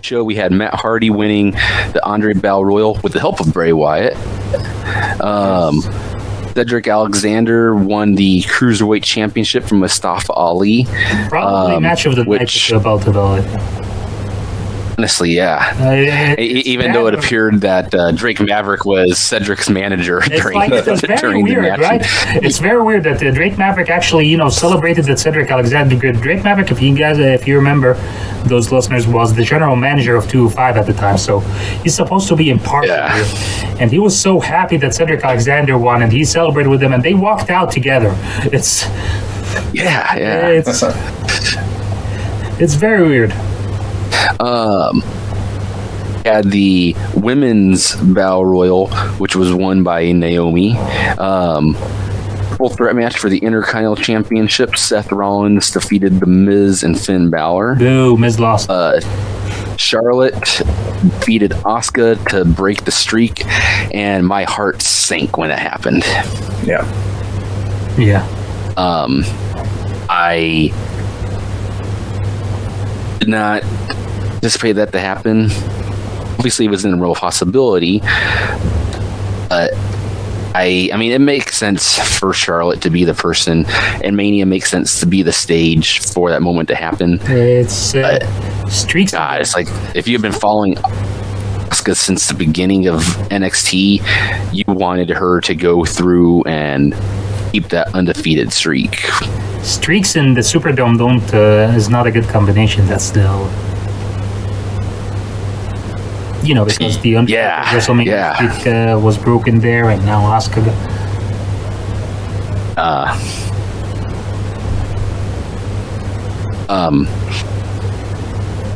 pre-show, we had Matt Hardy winning the Andre Battle Royal with the help of Bray Wyatt. Cedric Alexander won the Cruiserweight Championship from Mustafa Ali. Probably match of the night about it all. Honestly, yeah. Even though it appeared that Drake Maverick was Cedric's manager during the match. Right? It's very weird that Drake Maverick actually, celebrated that Cedric Alexander. Drake Maverick, if you remember, those listeners, was the general manager of 205 at the time, so he's supposed to be impartial here. And he was so happy that Cedric Alexander won, and he celebrated with them, and they walked out together. It's very weird. Had the women's Battle Royal, which was won by Naomi. Full threat match for the Intercontinental Championship. Seth Rollins defeated The Miz and Finn Balor. Boo, Miz lost. Charlotte defeated Asuka to break the streak, and my heart sank when it happened. Yeah. I did not anticipate that to happen. Obviously, it was a real possibility. But I mean, it makes sense for Charlotte to be the person, and Mania makes sense to be the stage for that moment to happen. It's streaks. God, it's like if you've been following Asuka since the beginning of NXT, you wanted her to go through and keep that undefeated streak. Streaks in the Superdome is not a good combination. That's still, because the WrestleMania streak was broken there, and now Asuka.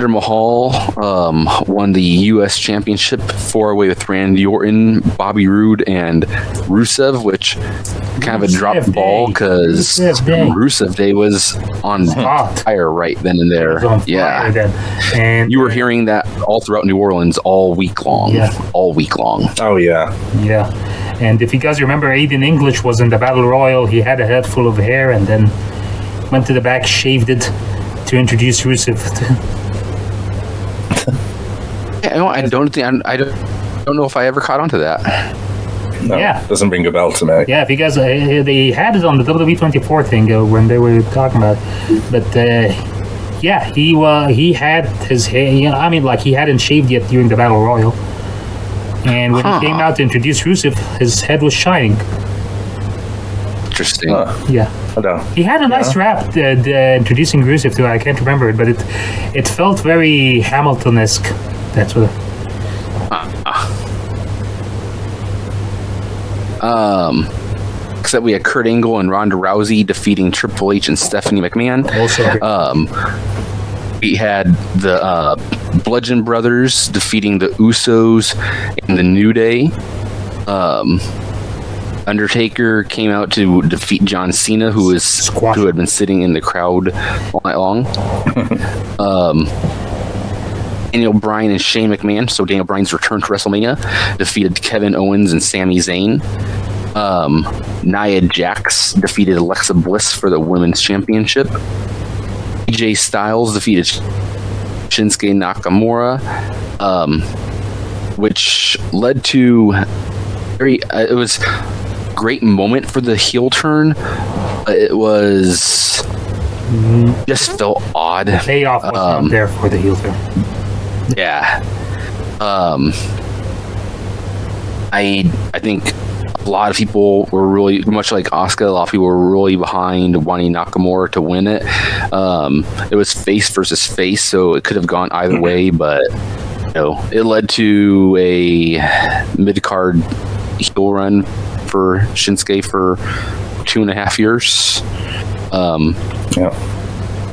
Jinder Mahal won the U.S. Championship 4-way with Randy Orton, Bobby Roode, and Rusev, which kind of a drop ball because Rusev Day was on fire right then and there. And you were hearing that all throughout New Orleans all week long. All week long. Oh, yeah. Yeah. And if you guys remember, Aiden English was in the Battle Royal. He had a head full of hair and then went to the back, shaved it to introduce Rusev. I don't know if I ever caught on to that. No, doesn't ring a bell to me. Yeah, because they had it on the WWE 24 thing when they were talking about it. But he had his hair. He hadn't shaved yet during the Battle Royal. And when he came out to introduce Rusev, his head was shining. Interesting. He had a nice rap introducing Rusev too. I can't remember it, but it felt very Hamilton-esque. That's what. Except we had Kurt Angle and Ronda Rousey defeating Triple H and Stephanie McMahon. Also, we had the Bludgeon Brothers defeating the Usos and the New Day. Undertaker came out to defeat John Cena, who had been sitting in the crowd all night long. Daniel Bryan and Shane McMahon, so Daniel Bryan's return to WrestleMania, defeated Kevin Owens and Sami Zayn. Nia Jax defeated Alexa Bliss for the Women's Championship. AJ Styles defeated Shinsuke Nakamura, which led to it was a great moment for the heel turn. It was just felt odd. The payoff was not there for the heel turn. Yeah. I think a lot of people were really, much like Asuka, a lot of people were really behind wanting Nakamura to win it. It was face versus face, so it could have gone either way, but it led to a mid-card heel run for Shinsuke for 2.5 years.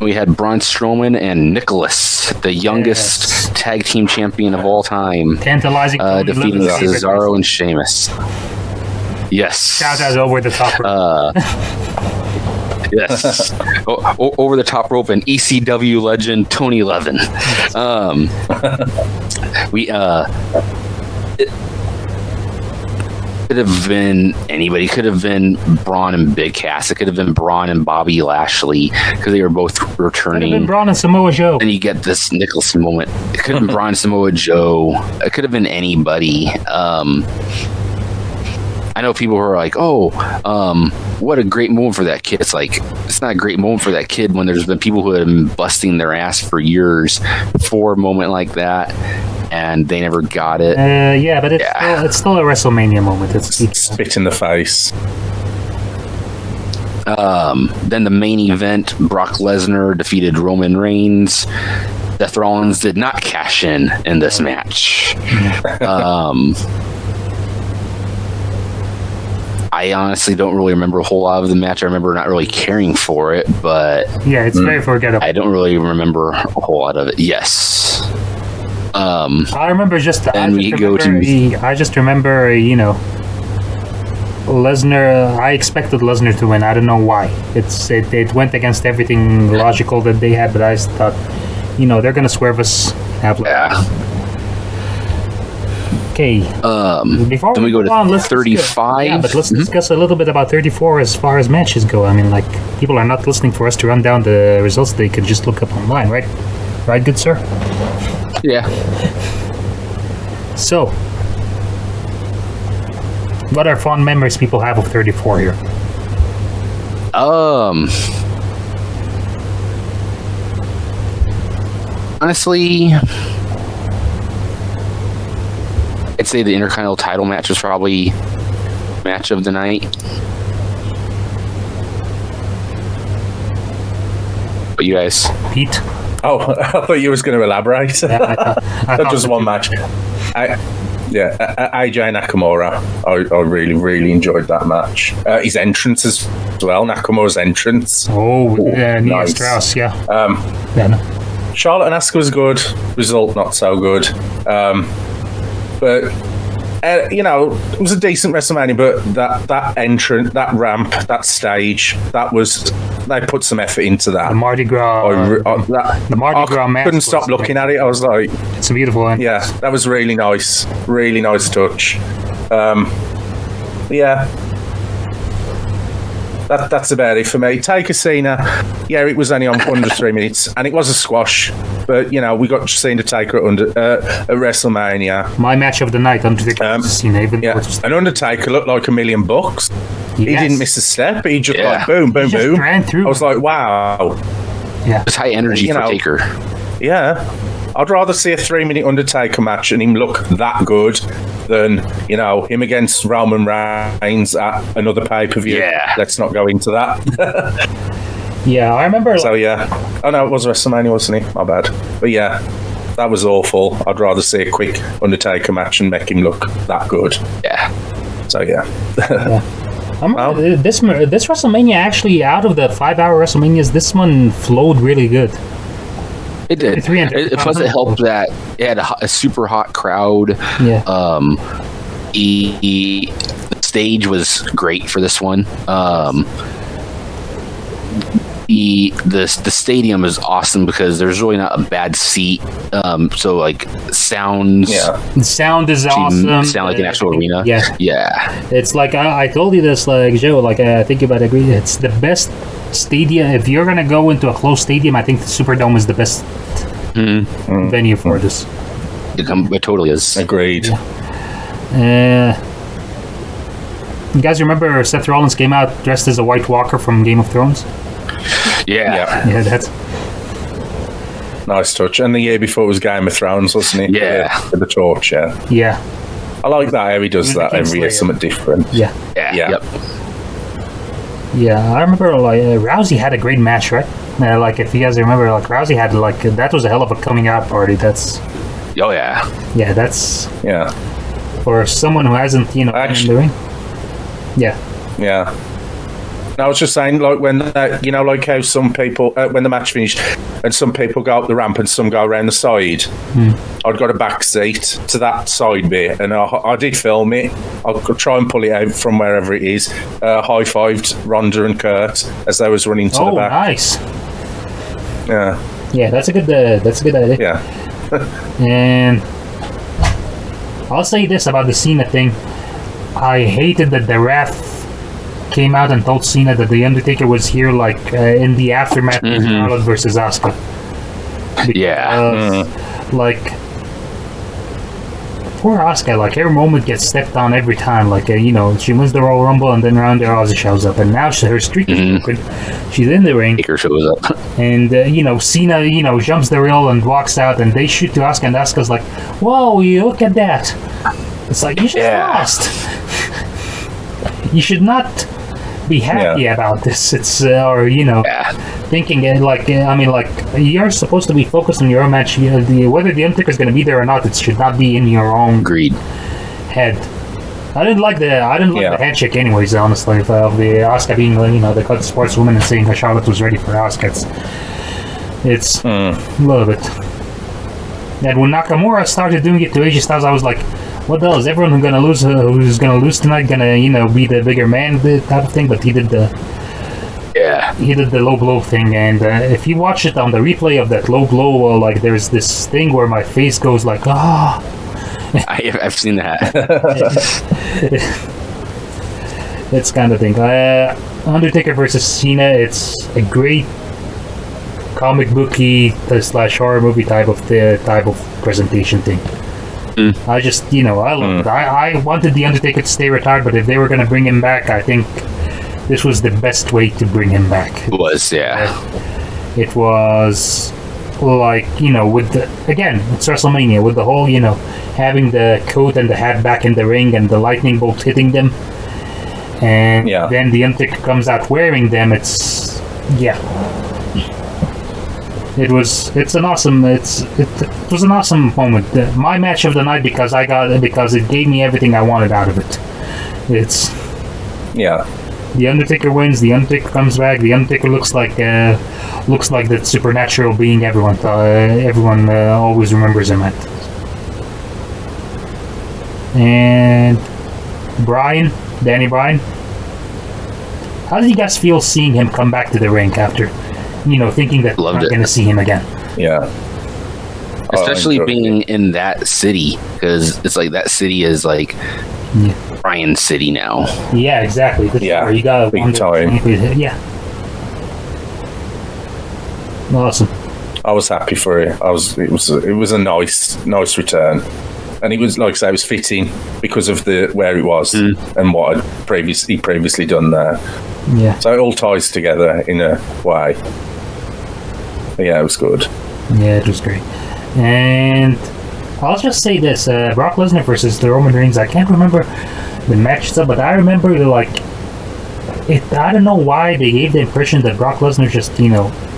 We had Braun Strowman and Nicholas, the youngest tag team champion of all time, tantalizing, defeating Cesaro and Sheamus. Yes. Shout out over the top rope. Yes. Over the top rope and ECW legend Tony Levin. Could have been anybody. Could have been Braun and Big Cass. It could have been Braun and Bobby Lashley because they were both returning. Could have been Braun and Samoa Joe. And you get this Nicholson moment. It could have been Braun and Samoa Joe. It could have been anybody. I know people who are like, what a great moment for that kid. It's like, it's not a great moment for that kid when there's been people who have been busting their ass for years for a moment like that, and they never got it. But it's still a WrestleMania moment. It's spit in the face. Then the main event, Brock Lesnar defeated Roman Reigns. Seth Rollins did not cash in this match. I honestly don't really remember a whole lot of the match. I remember not really caring for it, but yeah, it's very forgettable. I don't really remember a whole lot of it. Yes. I remember just. I just remember, Lesnar. I expected Lesnar to win. I don't know why. It went against everything logical that they had, but I just thought, they're gonna swerve us. Okay. Before then we go to 35. But let's discuss a little bit about 34 as far as matches go. I mean, people are not listening for us to run down the results. They could just look up online, right? Right, good sir? Yeah. So, what are fond memories people have of 34 here? Honestly, I'd say the Intercontinental title match was probably match of the night. But you guys? Pete? Oh, I thought you was going to elaborate. Yeah, I Not just one match. AJ Nakamura. I really, really enjoyed that match. His entrance as well, Nakamura's entrance. Nia nice. Strauss, yeah. Charlotte and Asuka was good. Result not so good. But it was a decent WrestleMania. But that entrance, that ramp, that stage, they put some effort into that. The Mardi Gras. The Mardi Gras match. I couldn't stop looking at it. I was like, it's a beautiful entrance. Yeah, that was really nice. Really nice touch. That's about it for me. Taker Cena, it was only on under 3 minutes, and it was a squash. But we got Cena Taker at WrestleMania. My match of the night, Undertaker Cena. And Undertaker looked like $1 million. Yes. He didn't miss a step. He just boom, boom, boom. Ran through. I was like, wow. Yeah, it's high energy for Taker. Yeah. I'd rather see a 3-minute Undertaker match and him look that good than, him against Roman Reigns at another pay-per-view. Yeah. Let's not go into that. Yeah, I remember. So, Oh, no, it was WrestleMania, wasn't it? My bad. But, that was awful. I'd rather see a quick Undertaker match and make him look that good. Yeah. So, yeah. This WrestleMania, actually, out of the 5-hour WrestleManias, this one flowed really good. It did. Plus, it helped that it had a super hot crowd. Yeah. The stage was great for this one. The stadium is awesome because there's really not a bad seat. So sounds. Yeah. The sound is awesome. Sound like an actual arena. Yeah. Yeah. It's like I told you this, Joe. I think you might agree. It's the best stadium. If you're gonna go into a closed stadium, I think the Superdome is the best venue for this. It totally is. Agreed. Yeah. You guys remember Seth Rollins came out dressed as a White Walker from Game of Thrones? Yeah, that's nice touch. And the year before it was Game of Thrones, wasn't it? Yeah, with the torch. Yeah. I like that how he does that every year, something different. Yeah. Yep. Yeah, I remember Rousey had a great match, right? If you guys remember, Rousey had that was a hell of a coming out party. That's. Oh yeah. Yeah, that's. Yeah. For someone who hasn't, been in the ring. Yeah. Yeah. I was just saying, when how some people, when the match finished, and some people go up the ramp and some go around the side. I'd got a back seat to that side bit, and I did film it. I'll try and pull it out from wherever it is. High-fived Rhonda and Kurt as they was running to the back. Oh, nice. Yeah. Yeah, that's a good idea. Yeah. And I'll say this about the Cena thing. I hated that the ref came out and told Cena that the Undertaker was here, like in the aftermath of Charlotte versus Asuka. Like, poor Asuka, like, her moment gets stepped on every time. Like, she wins the Royal Rumble, and then Ronda Rousey shows up, and now her streak is broken. She's in the ring. Taker shows up. And, Cena, jumps the rail and walks out, and they shoot to Asuka, and Asuka's like, whoa, you look at that. It's like, you just lost. You should not be happy about this. It's, thinking, you're supposed to be focused on your own match. Whether the Undertaker's going to be there or not, it should not be in your own head. I didn't like the handshake anyways, honestly, of the Asuka being, the cut sportswoman and saying that Charlotte was ready for Asuka. It's a little bit. And when Nakamura started doing it to AJ Styles, I was like, what the hell, is everyone who's gonna lose tonight gonna be the bigger man type of thing? But he did the low blow thing, and if you watch it on the replay of that low blow, like there's this thing where my face goes like, I've seen that. It's kind of thing. Undertaker versus Cena, it's a great comic booky / horror movie type of presentation thing. I just, I loved it. I wanted the Undertaker to stay retired, but if they were going to bring him back, I think this was the best way to bring him back. It was, yeah. It was like, it's WrestleMania with the whole, having the coat and the hat back in the ring and the lightning bolt hitting them. And then the Undertaker comes out wearing them. It was an awesome moment. My match of the night because it gave me everything I wanted out of it. The Undertaker wins. The Undertaker comes back. The Undertaker looks like that supernatural being everyone always remembers him at. And Danny Bryan. How did you guys feel seeing him come back to the ring after? Thinking that we're not going to see him again. Yeah. Especially being in that city, because it's like that city is like Bryan City now. Yeah, exactly. You got big time. Yeah. Awesome. I was happy for it. It was a nice return, and it was, like I say, it was fitting because of where it was and what I'd previously done there. Yeah. So it all ties together in a way. But yeah, it was good. Yeah, it was great. And I'll just say this: Brock Lesnar versus the Roman Reigns. I can't remember the match stuff, but I remember I don't know why they gave the impression that Brock Lesnar just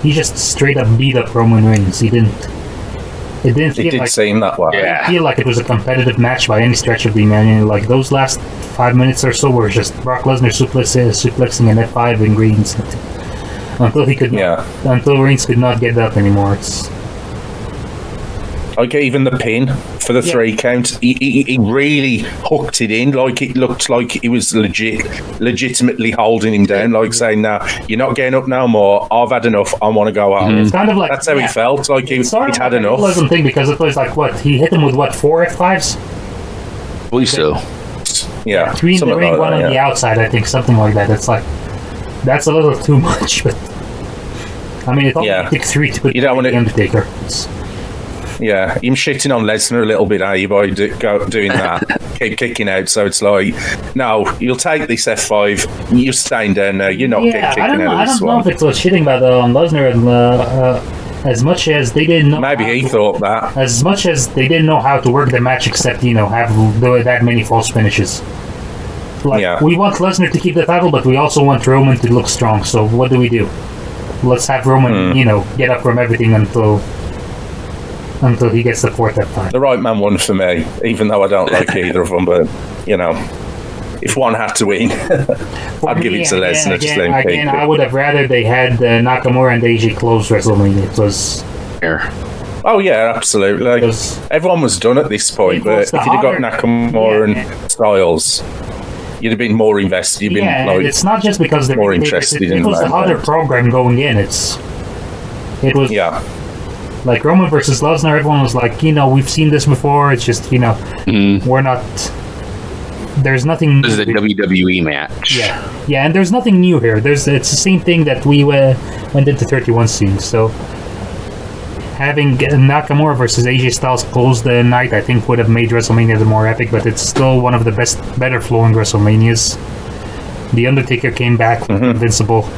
he just straight up beat up Roman Reigns. It didn't seem that way. I didn't feel like it was a competitive match by any stretch of the imagination. Like those last 5 minutes or so were just Brock Lesnar suplexing an F5 in Reigns until Reigns could not get up anymore. Like even the pin for the 3 count, he really hooked it in. Like it looked like he was legitimately holding him down, like saying, "No, you're not getting up no more. I've had enough. I want to go home." It's kind of like that's how he felt. Like he'd had enough. It wasn't thing because it was like what he hit him with 4 F5s. I believe so. Yeah, 3 in the ring, 1 on the outside. I think something like that. It's like that's a little too much, but I mean, it only takes 3 to put the Undertaker. Yeah, him shitting on Lesnar a little bit, by doing that, keep kicking out. So it's like, no, you'll take this F5. You're staying down there. You're not kicking out of this one. I don't know if it was shitting about Lesnar and as much as they didn't know. Maybe he thought that. As much as they didn't know how to work the match, except have that many false finishes. We want Lesnar to keep the title, but we also want Roman to look strong. So what do? Let's have Roman, get up from everything until he gets the 4th F5. The right man won for me, even though I don't like either of them. But if one had to win, I'd give it to Lesnar. Again, I would have rather they had Nakamura and AJ close WrestleMania. It was fair. Oh yeah, absolutely. Everyone was done at this point, but if you'd have got Nakamura and Styles, you'd have been more invested. You'd been it's not just because they're more interested in it was the other program going in. It was like Roman versus Lesnar. Everyone was like, we've seen this before. It's just we're not there's nothing. This is a WWE match. Yeah, and there's nothing new here. It's the same thing that we went into 31 scene. So having Nakamura versus AJ Styles close the night, I think would have made WrestleMania the more epic. But it's still one of the better flowing WrestleManias. The Undertaker came back invincible.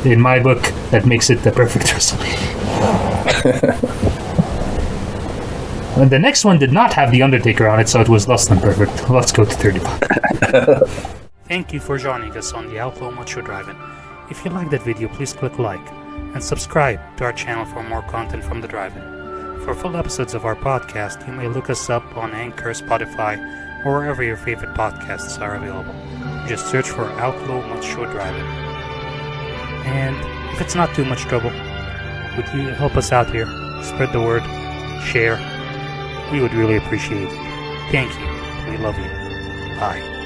In my book, that makes it the perfect WrestleMania. And the next one did not have The Undertaker on it, so it was less than perfect. Let's go to 35. Thank you for joining us on the Outlaw Macho Drive-In. If you liked that video, please click like and subscribe to our channel for more content from the Drive-In. For full episodes of our podcast, you may look us up on Anchor, Spotify, or wherever your favorite podcasts are available. Just search for Outlaw Macho Drive-In. And if it's not too much trouble, would you help us out here? Spread the word, share. We would really appreciate it. Thank you. We love you. Bye.